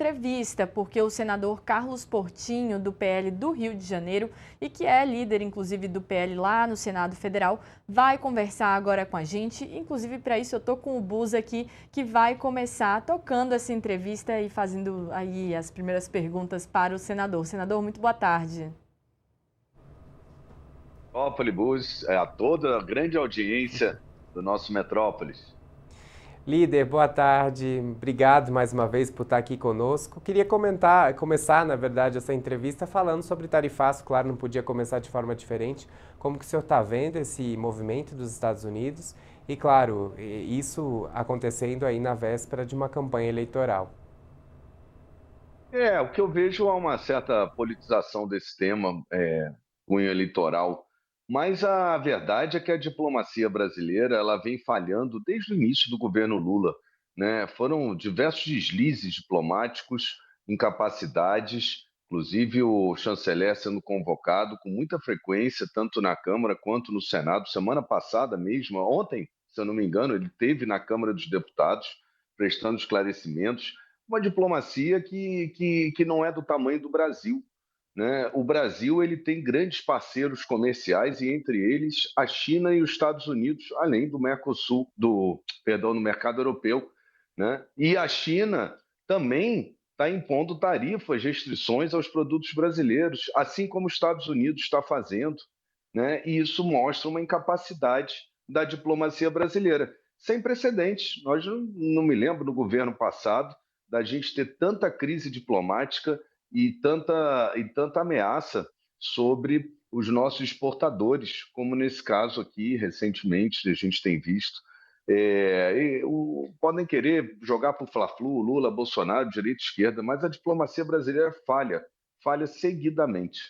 entrevista, porque o senador Carlos Portinho, do PL do Rio de Janeiro, e que é líder, inclusive, do PL lá no Senado Federal, vai conversar agora com a gente. Inclusive, para isso, eu estou com o Bus aqui, que vai começar tocando essa entrevista e fazendo aí as primeiras perguntas para o senador. Senador, muito boa tarde. Metrópole Bus, a toda a grande audiência do nosso Metrópolis. Líder, boa tarde. Obrigado mais uma vez por estar aqui conosco. Queria começar, na verdade, essa entrevista falando sobre tarifaço. Claro, não podia começar de forma diferente. Como que o senhor está vendo esse movimento dos Estados Unidos? E, claro, isso acontecendo aí na véspera de uma campanha eleitoral. O que eu vejo é uma certa politização desse tema, cunho eleitoral, mas a verdade é que a diplomacia brasileira ela vem falhando desde o início do governo Lula, né? Foram diversos deslizes diplomáticos, incapacidades, inclusive o chanceler sendo convocado com muita frequência, tanto na Câmara quanto no Senado. Semana passada mesmo, ontem, se eu não me engano, ele esteve na Câmara dos Deputados prestando esclarecimentos, uma diplomacia que não é do tamanho do Brasil, né? O Brasil ele tem grandes parceiros comerciais e entre eles a China e os Estados Unidos, além do Mercosul, no mercado europeu, né? E a China também está impondo tarifas, restrições aos produtos brasileiros, assim como os Estados Unidos está fazendo, né? E isso mostra uma incapacidade da diplomacia brasileira, sem precedentes. Nós não me lembro no governo passado da gente ter tanta crise diplomática e tanta ameaça sobre os nossos exportadores, como nesse caso aqui, recentemente, a gente tem visto. Podem querer jogar para o Fla-Flu, Lula, Bolsonaro, direita e esquerda, mas a diplomacia brasileira falha seguidamente.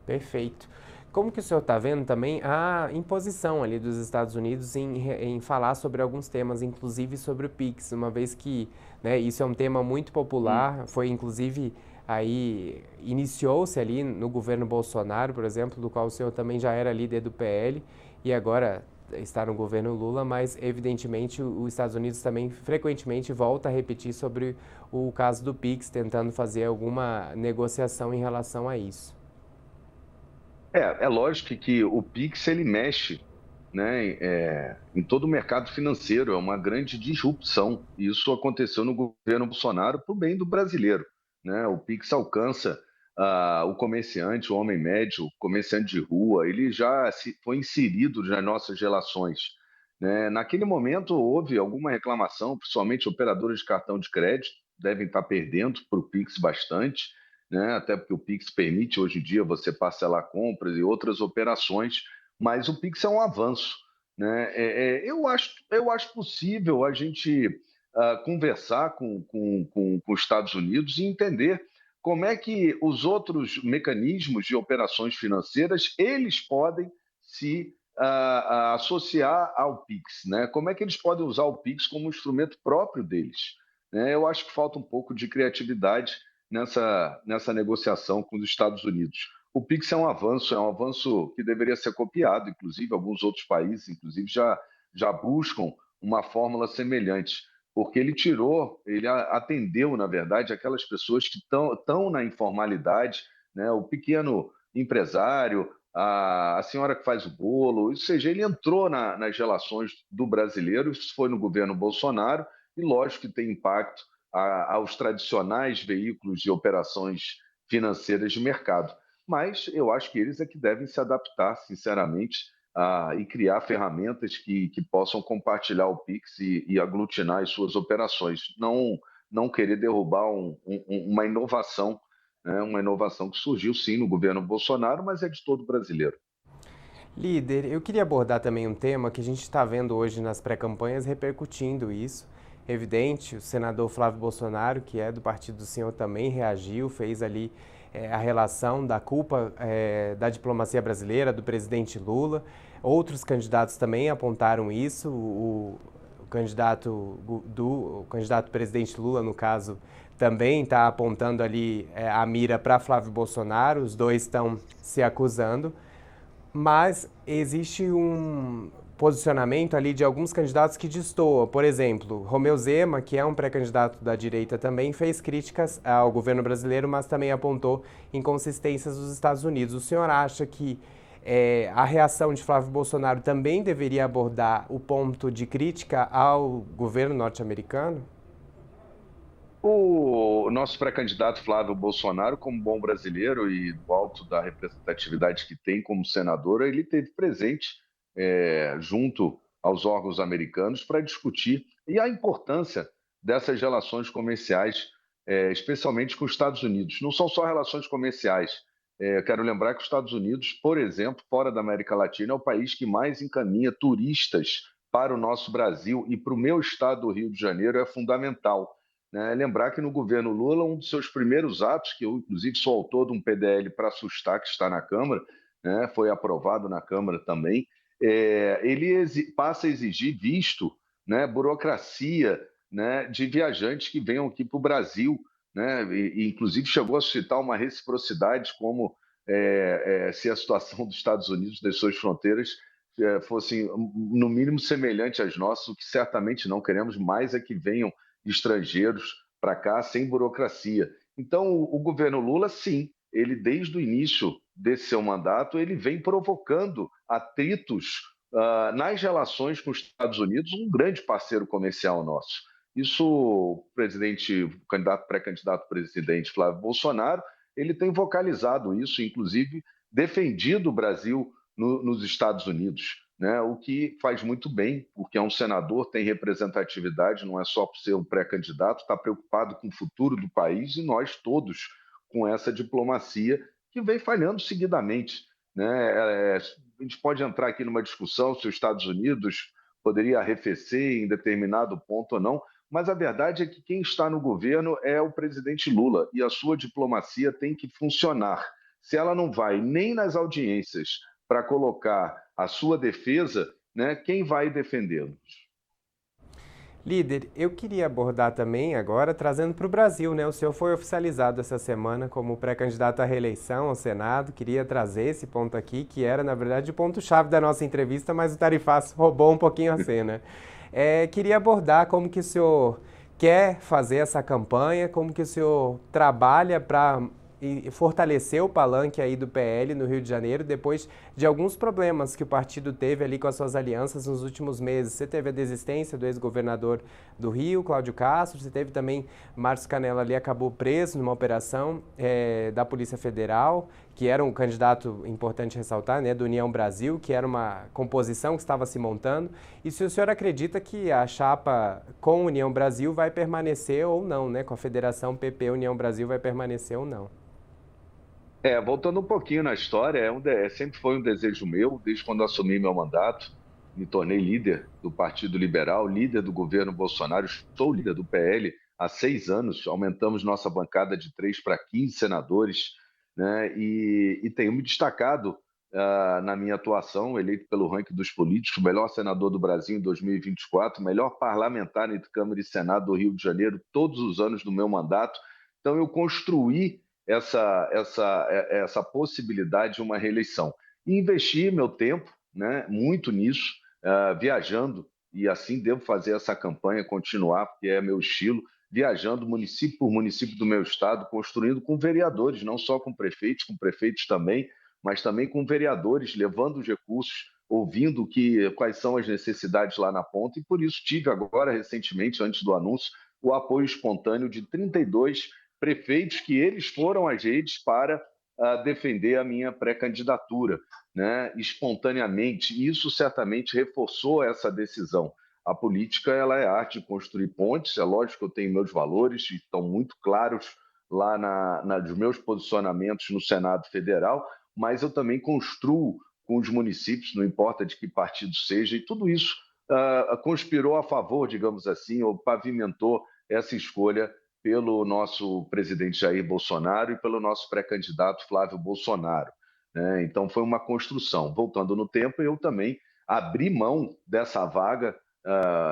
Perfeito. Como que o senhor está vendo também a imposição ali dos Estados Unidos em falar sobre alguns temas, inclusive sobre o Pix, uma vez que, né, isso é um tema muito popular, foi inclusive aí iniciou-se ali no governo Bolsonaro, por exemplo, do qual o senhor também já era líder do PL e agora está no governo Lula, mas evidentemente os Estados Unidos também frequentemente volta a repetir sobre o caso do Pix, tentando fazer alguma negociação em relação a isso. É lógico que o Pix ele mexe, né, em todo o mercado financeiro, é uma grande disrupção. E isso aconteceu no governo Bolsonaro para o bem do brasileiro, né? O Pix alcança o comerciante, o homem médio, o comerciante de rua, ele já foi inserido nas nossas relações, né? Naquele momento houve alguma reclamação, principalmente operadores de cartão de crédito devem estar perdendo para o Pix bastante, né? Até porque o Pix permite hoje em dia você parcelar compras e outras operações, mas o Pix é um avanço, né? Eu acho possível a gente conversar com os Estados Unidos e entender como é que os outros mecanismos de operações financeiras eles podem se associar ao Pix, né? Como é que eles podem usar o Pix como um instrumento próprio deles, né? Eu acho que falta um pouco de criatividade nessa negociação com os Estados Unidos. O Pix é um avanço que deveria ser copiado, inclusive alguns outros países, inclusive já buscam uma fórmula semelhante, porque ele atendeu, na verdade, aquelas pessoas que estão na informalidade, né? O pequeno empresário, a senhora que faz o bolo, ou seja, ele entrou nas relações do brasileiro, isso foi no governo Bolsonaro, e lógico que tem impacto aos tradicionais veículos de operações financeiras de mercado. Mas eu acho que eles é que devem se adaptar, sinceramente, e criar ferramentas que possam compartilhar o Pix e aglutinar as suas operações. Não querer derrubar uma inovação, né? Uma inovação que surgiu sim no governo Bolsonaro, mas é de todo brasileiro. Líder, eu queria abordar também um tema que a gente está vendo hoje nas pré-campanhas repercutindo isso. Evidente, o senador Flávio Bolsonaro, que é do partido do senhor, também reagiu, fez ali a relação da culpa da diplomacia brasileira, do presidente Lula. Outros candidatos também apontaram isso. O candidato presidente Lula, no caso, também está apontando ali a mira para Flávio Bolsonaro. Os dois estão se acusando. Mas existe posicionamento ali de alguns candidatos que destoam. Por exemplo, Romeu Zema, que é um pré-candidato da direita também, fez críticas ao governo brasileiro, mas também apontou inconsistências dos Estados Unidos. O senhor acha que a reação de Flávio Bolsonaro também deveria abordar o ponto de crítica ao governo norte-americano? O nosso pré-candidato Flávio Bolsonaro, como bom brasileiro e do alto da representatividade que tem como senador, ele esteve presente junto aos órgãos americanos para discutir e a importância dessas relações comerciais, especialmente com os Estados Unidos. Não são só relações comerciais. Quero lembrar que os Estados Unidos, por exemplo, fora da América Latina, é o país que mais encaminha turistas para o nosso Brasil e para o meu estado do Rio de Janeiro é fundamental, né? Lembrar que no governo Lula, um dos seus primeiros atos, que eu inclusive sou autor de um PDL para assustar que está na Câmara, né, foi aprovado na Câmara também, ele passa a exigir visto, né, burocracia, né, de viajantes que venham aqui para o Brasil, né, e inclusive chegou a suscitar uma reciprocidade como se a situação dos Estados Unidos, das suas fronteiras, fosse no mínimo semelhante às nossas, o que certamente não queremos mais é que venham estrangeiros para cá sem burocracia. Então, o governo Lula, sim, ele desde o início desse seu mandato, ele vem provocando atritos nas relações com os Estados Unidos, um grande parceiro comercial nosso. Isso, o presidente, o candidato pré-candidato presidente Flávio Bolsonaro, ele tem vocalizado isso, inclusive defendido o Brasil nos Estados Unidos, né? O que faz muito bem, porque é um senador, tem representatividade, não é só por ser um pré-candidato, está preocupado com o futuro do país e nós todos com essa diplomacia que vem falhando seguidamente, né? A gente pode entrar aqui numa discussão se os Estados Unidos poderia arrefecer em determinado ponto ou não, mas a verdade é que quem está no governo é o presidente Lula e a sua diplomacia tem que funcionar. Se ela não vai nem nas audiências para colocar a sua defesa, né, quem vai defendê-los? Líder, eu queria abordar também agora, trazendo para o Brasil, né? O senhor foi oficializado essa semana como pré-candidato à reeleição ao Senado. Queria trazer esse ponto aqui, que era, na verdade, o ponto-chave da nossa entrevista, mas o Tarifaço roubou um pouquinho a cena. Queria abordar como que o senhor quer fazer essa campanha, como que o senhor trabalha para fortalecer o palanque aí do PL no Rio de Janeiro, depois de alguns problemas que o partido teve ali com as suas alianças nos últimos meses. Você teve a desistência do ex-governador do Rio, Cláudio Castro, você teve também Márcio Canella ali, acabou preso numa operação da Polícia Federal, que era um candidato, importante ressaltar, né, do União Brasil, que era uma composição que estava se montando. E se o senhor acredita que a chapa com União Brasil vai permanecer ou não, né, com a Federação PP União Brasil vai permanecer ou não? Voltando um pouquinho na história, sempre foi um desejo meu, desde quando assumi meu mandato, me tornei líder do Partido Liberal, líder do governo Bolsonaro, sou líder do PL há 6 anos, aumentamos nossa bancada de 3 para 15 senadores, né, e tenho me destacado na minha atuação, eleito pelo ranking dos políticos, o melhor senador do Brasil em 2024, melhor parlamentar entre Câmara e Senado do Rio de Janeiro, todos os anos do meu mandato. Então, eu construí essa possibilidade de uma reeleição. E investi meu tempo, né, muito nisso, viajando, e assim devo fazer essa campanha, continuar, porque é meu estilo, viajando município por município do meu estado, construindo com vereadores, não só com prefeitos também, mas também com vereadores, levando os recursos, ouvindo quais são as necessidades lá na ponta, e por isso tive agora, recentemente, antes do anúncio, o apoio espontâneo de 32 prefeitos que eles foram às redes para defender a minha pré-candidatura, né, espontaneamente. Isso certamente reforçou essa decisão. A política ela é a arte de construir pontes, é lógico que eu tenho meus valores, e estão muito claros lá nos meus posicionamentos no Senado Federal, mas eu também construo com os municípios, não importa de que partido seja, e tudo isso conspirou a favor, digamos assim, ou pavimentou essa escolha pelo nosso presidente Jair Bolsonaro e pelo nosso pré-candidato Flávio Bolsonaro, né? Então, foi uma construção. Voltando no tempo, eu também abri mão dessa vaga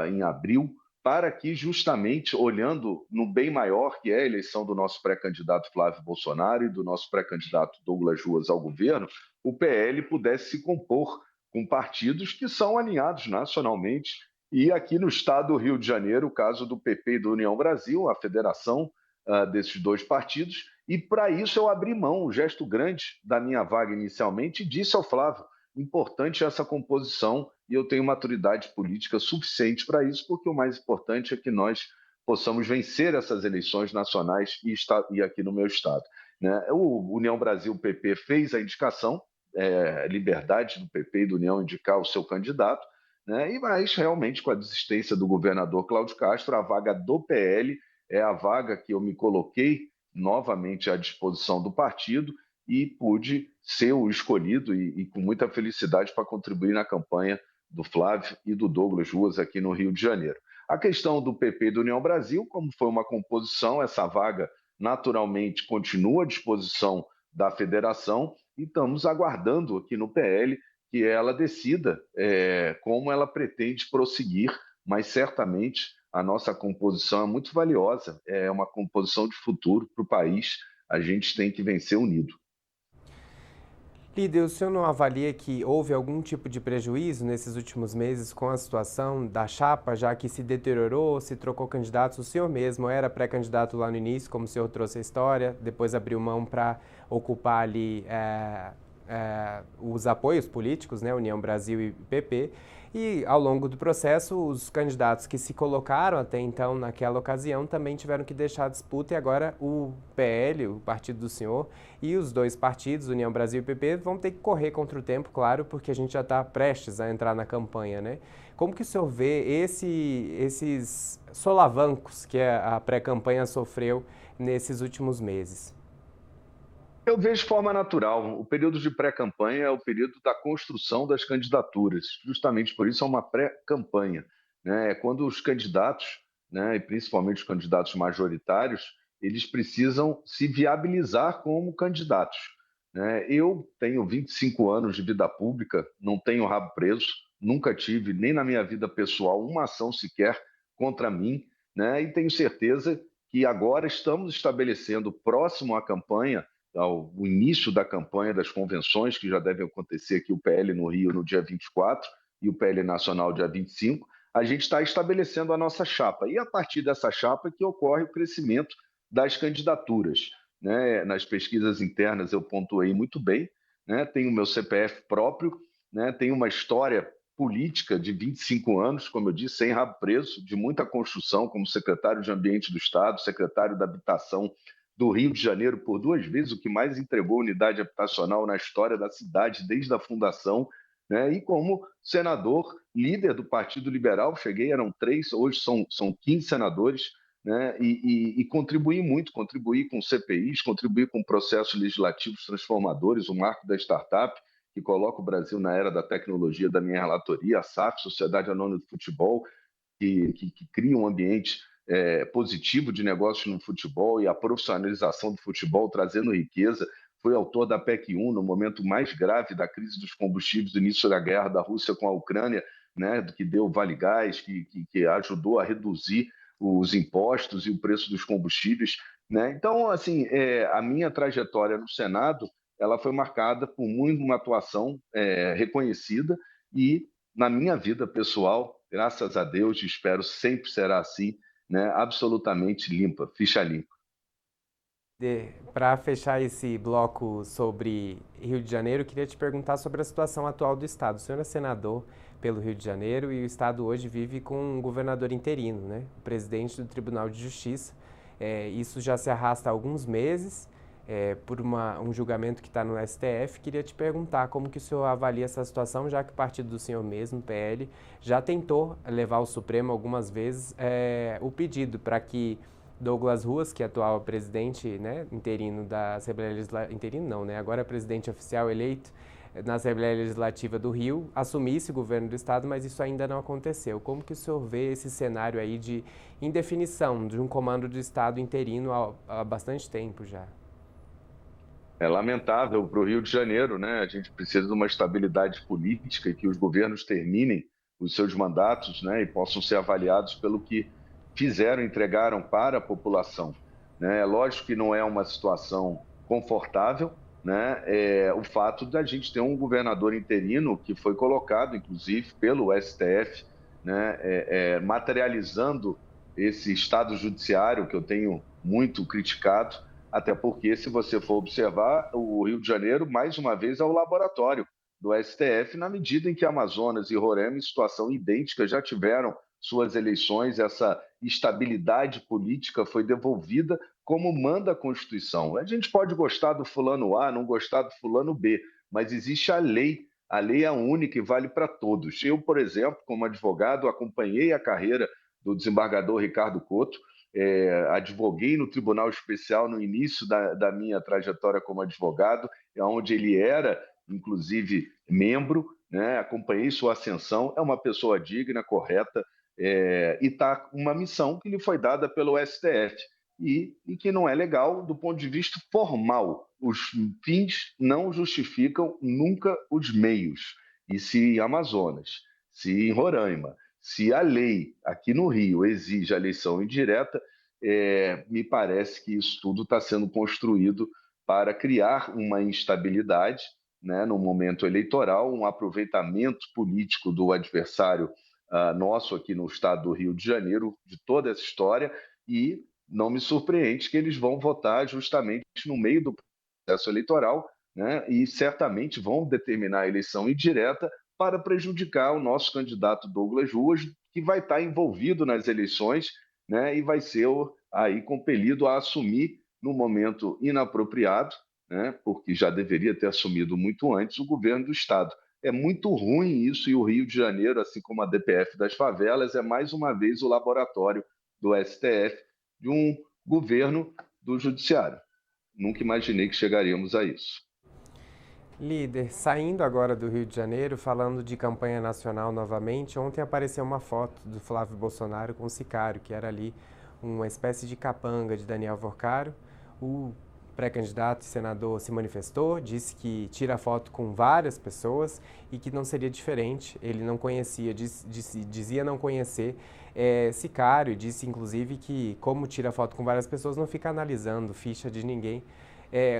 em abril, para que, justamente, olhando no bem maior, que é a eleição do nosso pré-candidato Flávio Bolsonaro e do nosso pré-candidato Douglas Ruas ao governo, o PL pudesse se compor com partidos que são alinhados nacionalmente. E aqui no estado do Rio de Janeiro, o caso do PP e do União Brasil, a federação desses dois partidos. E para isso eu abri mão, o gesto grande da minha vaga inicialmente, e disse ao Flávio, importante essa composição e eu tenho maturidade política suficiente para isso, porque o mais importante é que nós possamos vencer essas eleições nacionais e aqui no meu estado. Né? O União Brasil, o PP, fez a indicação, liberdade do PP e do União indicar o seu candidato, né? Mas realmente com a desistência do governador Cláudio Castro, a vaga do PL é a vaga que eu me coloquei novamente à disposição do partido e pude ser o escolhido e com muita felicidade para contribuir na campanha do Flávio e do Douglas Ruas aqui no Rio de Janeiro. A questão do PP e do União Brasil, como foi uma composição, essa vaga naturalmente continua à disposição da federação e estamos aguardando aqui no PL que ela decida como ela pretende prosseguir, mas certamente a nossa composição é muito valiosa, é uma composição de futuro para o país, a gente tem que vencer unido. Líder, o senhor não avalia que houve algum tipo de prejuízo nesses últimos meses com a situação da chapa, já que se deteriorou, se trocou candidatos? O senhor mesmo era pré-candidato lá no início, como o senhor trouxe a história, depois abriu mão para ocupar ali os apoios políticos, né, União Brasil e PP, e ao longo do processo os candidatos que se colocaram até então naquela ocasião também tiveram que deixar a disputa e agora o PL, o partido do senhor, e os dois partidos, União Brasil e PP, vão ter que correr contra o tempo, claro, porque a gente já está prestes a entrar na campanha, né? Como que o senhor vê esses solavancos que a pré-campanha sofreu nesses últimos meses? Eu vejo de forma natural. O período de pré-campanha é o período da construção das candidaturas. Justamente por isso é uma pré-campanha, né? É quando os candidatos, né, e principalmente os candidatos majoritários, eles precisam se viabilizar como candidatos, né? Eu tenho 25 anos de vida pública, não tenho rabo preso, nunca tive, nem na minha vida pessoal, uma ação sequer contra mim, né? E tenho certeza que agora estamos estabelecendo, próximo à campanha, ao início da campanha das convenções, que já devem acontecer aqui, o PL no Rio no dia 24 e o PL Nacional dia 25, a gente está estabelecendo a nossa chapa. E a partir dessa chapa que ocorre o crescimento das candidaturas, né? Nas pesquisas internas eu pontuei muito bem, né? Tenho o meu CPF próprio, né? Tenho uma história política de 25 anos, como eu disse, sem rabo preso, de muita construção como secretário de Ambiente do Estado, secretário da Habitação do Rio de Janeiro por 2 vezes, o que mais entregou unidade habitacional na história da cidade desde a fundação, né? E como senador, líder do Partido Liberal, cheguei, eram 3, hoje são 15 senadores, né? E contribuí muito, contribuí com CPIs, contribuí com processos legislativos transformadores, o marco da startup, que coloca o Brasil na era da tecnologia da minha relatoria, a SAF, Sociedade Anônima de Futebol, que cria um ambiente positivo de negócios no futebol e a profissionalização do futebol, trazendo riqueza. Foi autor da PEC 1, no momento mais grave da crise dos combustíveis, do início da guerra da Rússia com a Ucrânia, né, que deu o Vale Gás, que ajudou a reduzir os impostos e o preço dos combustíveis, né? Então, assim, a minha trajetória no Senado ela foi marcada por uma atuação reconhecida e, na minha vida pessoal, graças a Deus, espero sempre será assim, né, absolutamente limpa, ficha limpa. Para fechar esse bloco sobre Rio de Janeiro, eu queria te perguntar sobre a situação atual do Estado. O senhor é senador pelo Rio de Janeiro e o Estado hoje vive com um governador interino, né? O presidente do Tribunal de Justiça. Isso já se arrasta há alguns meses por um julgamento que está no STF. Queria te perguntar como que o senhor avalia essa situação, já que o partido do senhor mesmo, PL, já tentou levar ao Supremo algumas vezes o pedido para que Douglas Ruas, que é atual presidente, né, interino da Assembleia Legislativa, interino não, né, agora é presidente oficial eleito na Assembleia Legislativa do Rio, assumisse o governo do Estado, mas isso ainda não aconteceu. Como que o senhor vê esse cenário aí de indefinição de um comando do Estado interino há bastante tempo já? É lamentável para o Rio de Janeiro, né? A gente precisa de uma estabilidade política e que os governos terminem os seus mandatos, né, e possam ser avaliados pelo que fizeram, entregaram para a população, né? É lógico que não é uma situação confortável, né, o fato da gente ter um governador interino que foi colocado, inclusive, pelo STF, né, materializando esse Estado judiciário que eu tenho muito criticado, até porque, se você for observar, o Rio de Janeiro, mais uma vez, é o laboratório do STF, na medida em que Amazonas e Roraima, em situação idêntica, já tiveram suas eleições, essa estabilidade política foi devolvida como manda a Constituição. A gente pode gostar do fulano A, não gostar do fulano B, mas existe a lei é a única e vale para todos. Eu, por exemplo, como advogado, acompanhei a carreira do desembargador Ricardo Couto, advoguei no Tribunal Especial no início da minha trajetória como advogado, onde ele era, inclusive, membro, né? Acompanhei sua ascensão, é uma pessoa digna, correta, e está com uma missão que lhe foi dada pelo STF e que não é legal do ponto de vista formal. Os fins não justificam nunca os meios. E se em Amazonas, se em Roraima, se a lei aqui no Rio exige a eleição indireta, me parece que isso tudo está sendo construído para criar uma instabilidade, né, no momento eleitoral, um aproveitamento político do adversário nosso aqui no estado do Rio de Janeiro, de toda essa história, e não me surpreende que eles vão votar justamente no meio do processo eleitoral, né, e certamente vão determinar a eleição indireta para prejudicar o nosso candidato Douglas Ruas, que vai estar envolvido nas eleições, né, e vai ser aí compelido a assumir no momento inapropriado, né, porque já deveria ter assumido muito antes o governo do Estado. É muito ruim isso, e o Rio de Janeiro, assim como a DPF das favelas, é mais uma vez o laboratório do STF de um governo do Judiciário. Nunca imaginei que chegaríamos a isso. Líder, saindo agora do Rio de Janeiro, falando de campanha nacional novamente, ontem apareceu uma foto do Flávio Bolsonaro com o Sicário, que era ali uma espécie de capanga de Daniel Vorcaro. O pré-candidato e senador se manifestou, disse que tira foto com várias pessoas e que não seria diferente. Ele não conhecia, dizia não conhecer Sicário, e disse inclusive que, como tira foto com várias pessoas, não fica analisando ficha de ninguém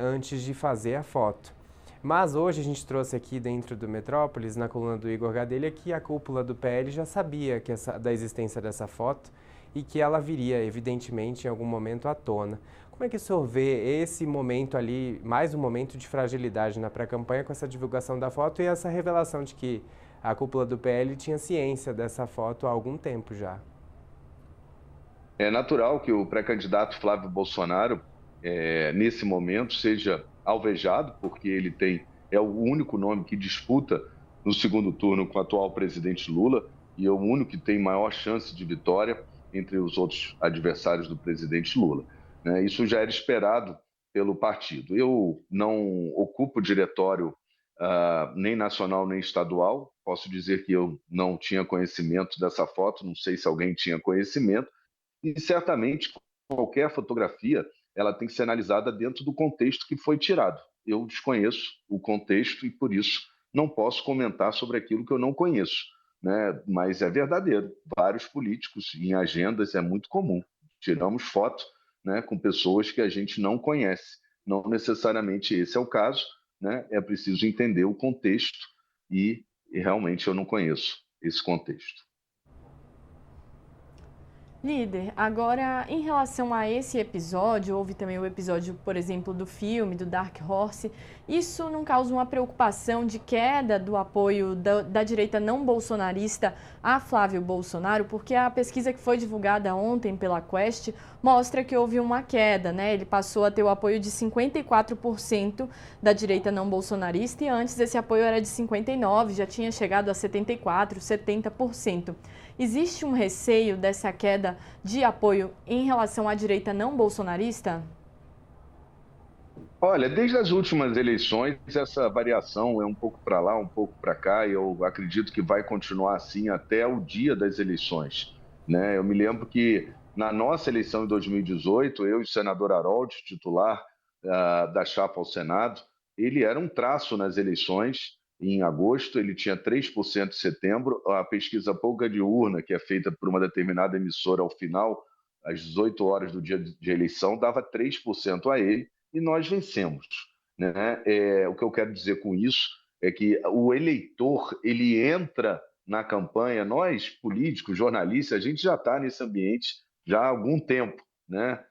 antes de fazer a foto. Mas hoje a gente trouxe aqui dentro do Metrópolis, na coluna do Igor Gadelha, que a cúpula do PL já sabia da existência dessa foto e que ela viria, evidentemente, em algum momento à tona. Como é que o senhor vê esse momento ali, mais um momento de fragilidade na pré-campanha com essa divulgação da foto e essa revelação de que a cúpula do PL tinha ciência dessa foto há algum tempo já? É natural que o pré-candidato Flávio Bolsonaro, nesse momento, seja alvejado, porque ele é o único nome que disputa no segundo turno com o atual presidente Lula e é o único que tem maior chance de vitória entre os outros adversários do presidente Lula, né? Isso já era esperado pelo partido. Eu não ocupo diretório nem nacional nem estadual. Posso dizer que eu não tinha conhecimento dessa foto, não sei se alguém tinha conhecimento, e certamente qualquer fotografia ela tem que ser analisada dentro do contexto que foi tirado. Eu desconheço o contexto e, por isso, não posso comentar sobre aquilo que eu não conheço, né? Mas é verdadeiro. Vários políticos em agendas é muito comum. Tiramos foto, né, com pessoas que a gente não conhece. Não necessariamente esse é o caso, né? É preciso entender o contexto e realmente eu não conheço esse contexto. Líder, agora em relação a esse episódio, houve também o episódio, por exemplo, do filme, do Dark Horse, isso não causa uma preocupação de queda do apoio da direita não bolsonarista a Flávio Bolsonaro? Porque a pesquisa que foi divulgada ontem pela Quest mostra que houve uma queda, né? Ele passou a ter o apoio de 54% da direita não bolsonarista e antes esse apoio era de 59%, já tinha chegado a 74%, 70%. Existe um receio dessa queda de apoio em relação à direita não bolsonarista? Olha, desde as últimas eleições, essa variação é um pouco para lá, um pouco para cá, e eu acredito que vai continuar assim até o dia das eleições, né? Eu me lembro que na nossa eleição em 2018, eu e o senador Harold, titular da chapa ao Senado, ele era um traço nas eleições. Em agosto, ele tinha 3% em setembro. A pesquisa Pouca de Urna, que é feita por uma determinada emissora ao final, às 18 horas do dia de eleição, dava 3% a ele e nós vencemos. né? O que eu quero dizer com isso é que o eleitor ele entra na campanha, nós políticos, jornalistas, a gente já está nesse ambiente já há algum tempo, né?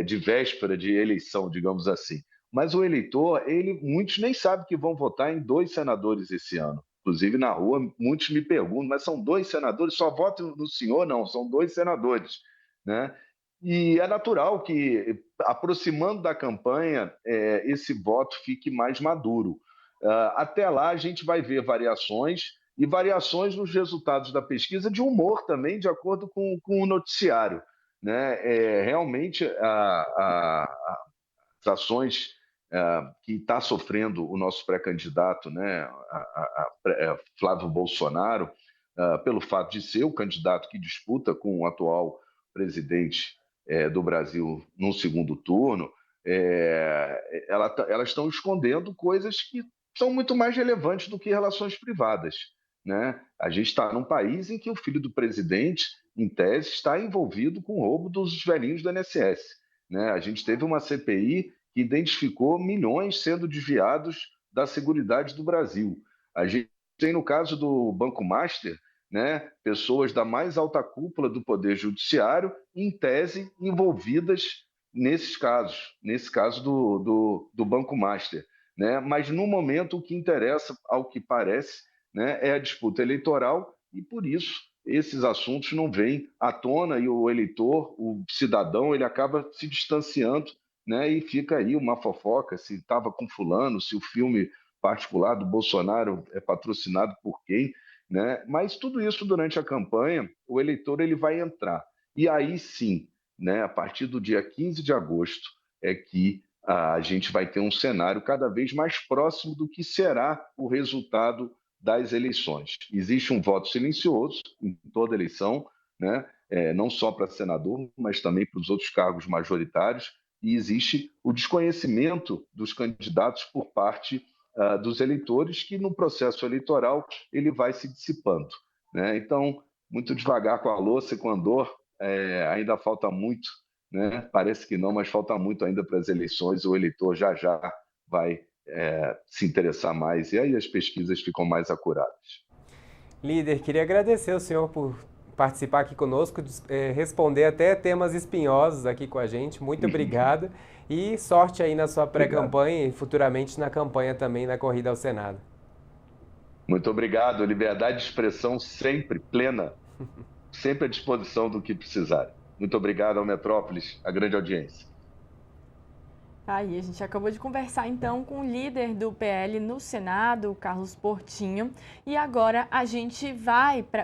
De véspera de eleição, digamos assim. Mas o eleitor, muitos nem sabem que vão votar em 2 senadores esse ano. Inclusive na rua, muitos me perguntam, mas são 2 senadores, só votam no senhor? Não, são 2 senadores, né? E é natural que, aproximando da campanha, esse voto fique mais maduro. Até lá, a gente vai ver variações e variações nos resultados da pesquisa, de humor também, de acordo com o noticiário, né? Realmente, as ações que está sofrendo o nosso pré-candidato, né, Flávio Bolsonaro, pelo fato de ser o candidato que disputa com o atual presidente do Brasil no segundo turno, elas estão escondendo coisas que são muito mais relevantes do que relações privadas, né? A gente está num país em que o filho do presidente, em tese, está envolvido com o roubo dos velhinhos do INSS, né? A gente teve uma CPI que identificou milhões sendo desviados da Seguridade do Brasil. A gente tem, no caso do Banco Master, né, pessoas da mais alta cúpula do Poder Judiciário, em tese, envolvidas nesse caso do Banco Master. Né? Mas, no momento, o que interessa, ao que parece, né, é a disputa eleitoral e, por isso, esses assuntos não vêm à tona e o eleitor, o cidadão, ele acaba se distanciando, né, e fica aí uma fofoca, se estava com fulano, se o filme particular do Bolsonaro é patrocinado por quem, né? Mas tudo isso durante a campanha, o eleitor ele vai entrar. E aí sim, né, a partir do dia 15 de agosto, é que a gente vai ter um cenário cada vez mais próximo do que será o resultado das eleições. Existe um voto silencioso em toda eleição, né? Não só para senador, mas também para os outros cargos majoritários, e existe o desconhecimento dos candidatos por parte dos eleitores, que no processo eleitoral ele vai se dissipando, né? Então, muito devagar com a louça e com a dor, ainda falta muito, né? Parece que não, mas falta muito ainda para as eleições, o eleitor já vai se interessar mais, e aí as pesquisas ficam mais acuradas. Líder, queria agradecer ao senhor por participar aqui conosco, responder até temas espinhosos aqui com a gente. Muito obrigado e sorte aí na sua pré-campanha e futuramente na campanha também na corrida ao Senado. Muito obrigado. Liberdade de expressão sempre plena, sempre à disposição do que precisar. Muito obrigado ao Metrópolis, a grande audiência. Aí, a gente acabou de conversar então com o líder do PL no Senado, Carlos Portinho, e agora a gente vai para